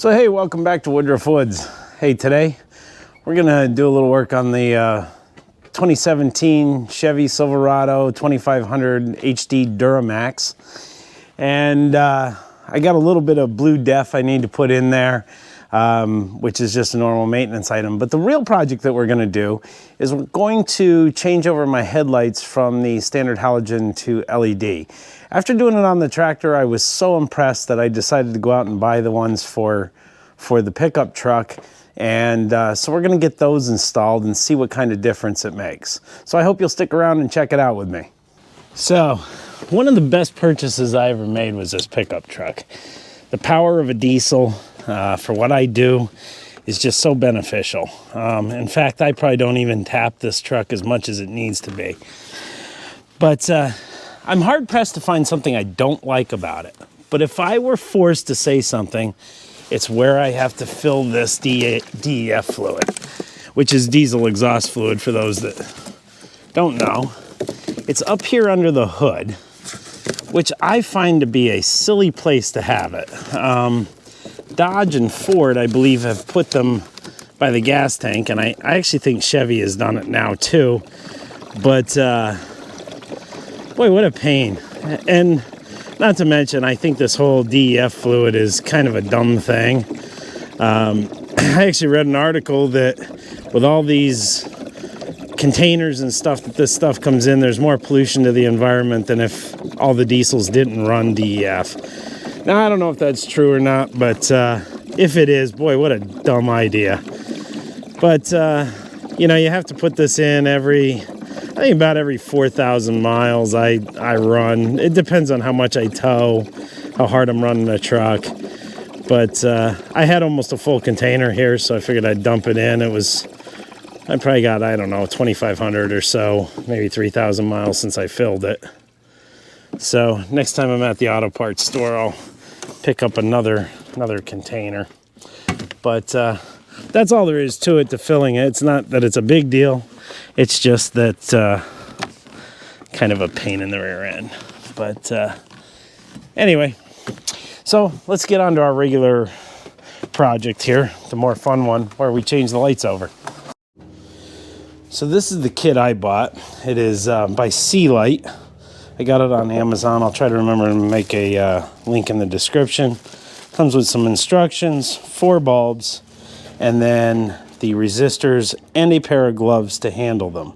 So hey, welcome back to Woodruff Woods. Hey, today we're gonna do a little work on the 2017 Chevy Silverado 2500 HD Duramax. And I got a little bit of blue def I need to put in there, which is just a normal maintenance item. But the real project that we're gonna do is we're going to change over my headlights from the standard halogen to LED. After doing it on the tractor, I was so impressed that I decided to go out and buy the ones for the pickup truck. And so we're gonna get those installed and see what kind of difference it makes. So I hope you'll stick around and check it out with me. So one of the best purchases I ever made was this pickup truck. The power of a diesel for what I do is just so beneficial. In fact, I probably don't even tap this truck as much as it needs to be. But I'm hard pressed to find something I don't like about it. But if I were forced to say something, it's where I have to fill this DEF fluid, which is diesel exhaust fluid for those that don't know. It's up here under the hood, which I find to be a silly place to have it. Dodge and Ford, I believe, have put them by the gas tank, and I actually think Chevy has done it now too. But boy, what a pain. And not to mention, I think this whole DEF fluid is kind of a dumb thing. I actually read an article that with all these containers and stuff that this stuff comes in, there's more pollution to the environment than if all the diesels didn't run DEF. Now, I don't know if that's true or not, but if it is, boy, what a dumb idea. But, you know, you have to put this in I think about every 4,000 miles I run. It depends on how much I tow, how hard I'm running the truck. But I had almost a full container here, so I figured I'd dump it in. I probably got, I don't know, 2,500 or so, maybe 3,000 miles since I filled it. So next time I'm at the auto parts store, I'll pick up another container. But that's all there is to it, to filling it. It's not that it's a big deal. It's just that kind of a pain in the rear end. But anyway, so let's get on to our regular project here, the more fun one, where we change the lights over. So this is the kit I bought. It is by Headlight. I got it on Amazon. I'll try to remember to make a link in the description. Comes with some instructions, 4 bulbs, and then the resistors and a pair of gloves to handle them.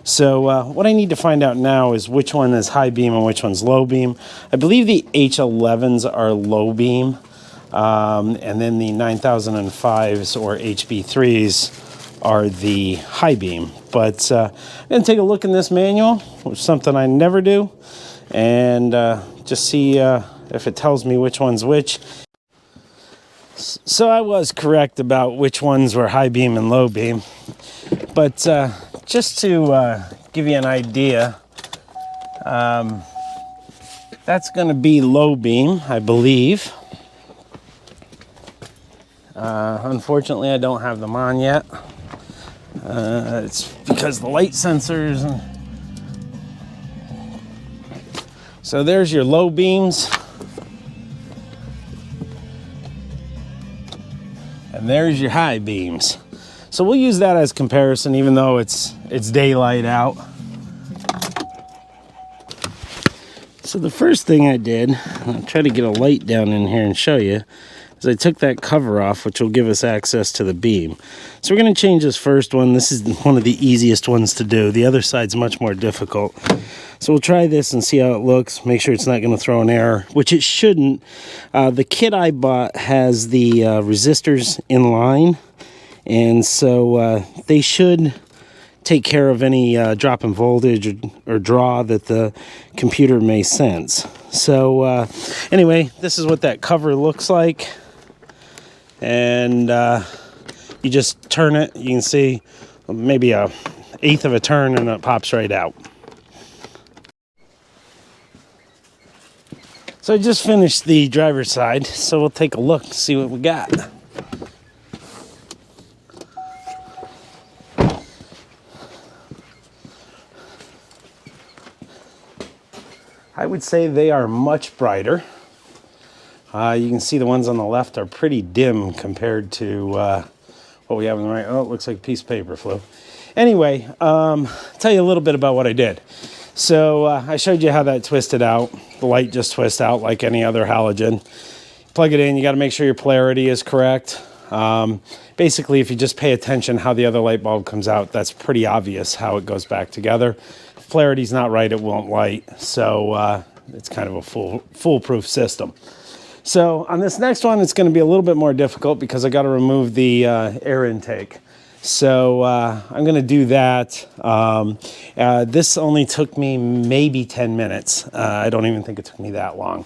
So what I need to find out now is which one is high beam and which one's low beam. I believe the H11s are low beam, and then the 9005s or HB3s are the high beam. But I'm gonna take a look in this manual, which is something I never do, and just see if it tells me which one's which. So I was correct about which ones were high beam and low beam, but just to give you an idea, that's going to be low beam, I believe. Unfortunately, I don't have them on yet. It's because the light sensors. So there's your low beams. And there's your high beams. So we'll use that as comparison, even though it's daylight out. So the first thing I did, I'll try to get a light down in here and show you, is I took that cover off, which will give us access to the beam. So we're going to change this first one. This is one of the easiest ones to do. The other side's much more difficult. So we'll try this and see how it looks. Make sure it's not going to throw an error, which it shouldn't. The kit I bought has the resistors in line, and so they should take care of any drop in voltage or draw that the computer may sense. So anyway, this is what that cover looks like. And you just turn it. You can see maybe a 1/8 of a turn, and it pops right out. So I just finished the driver's side, so we'll take a look, see what we got. I would say they are much brighter. You can see the ones on the left are pretty dim compared to what we have on the right. Oh, it looks like a piece of paper flew. Anyway, tell you a little bit about what I did. So I showed you how that twisted out. The light just twists out like any other halogen. Plug it in, you got to make sure your polarity is correct. Basically, if you just pay attention how the other light bulb comes out, that's pretty obvious how it goes back together. If polarity's not right, it won't light. So it's kind of a foolproof system. So on this next one, it's going to be a little bit more difficult because I got to remove the air intake. So I'm going to do that. This only took me maybe 10 minutes. I don't even think it took me that long.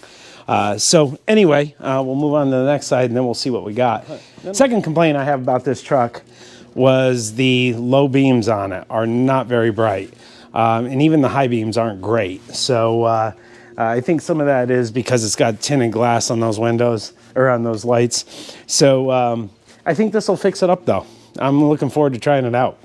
So anyway, we'll move on to the next side and then we'll see what we got. Second complaint I have about this truck was the low beams on it are not very bright. And even the high beams aren't great. So I think some of that is because it's got tinted glass on those windows or on those lights. So I think this will fix it up though. I'm looking forward to trying it out.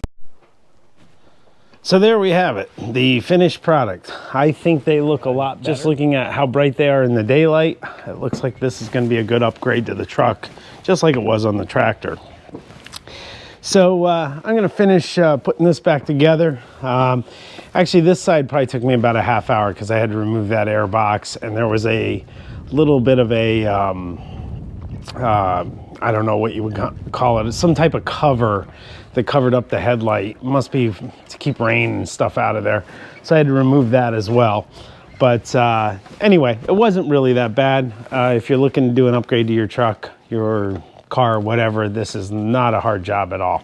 So there we have it, the finished product. I think they look a lot better. Just looking at how bright they are in the daylight, it looks like this is going to be a good upgrade to the truck, just like it was on the tractor. So I'm going to finish putting this back together. Actually, this side probably took me about a half hour because I had to remove that air box, and there was a little bit of a, I don't know what you would call it, some type of cover that covered up the headlight. Must be to keep rain and stuff out of there. So I had to remove that as well. But anyway, it wasn't really that bad. If you're looking to do an upgrade to your truck, your car, whatever, this is not a hard job at all.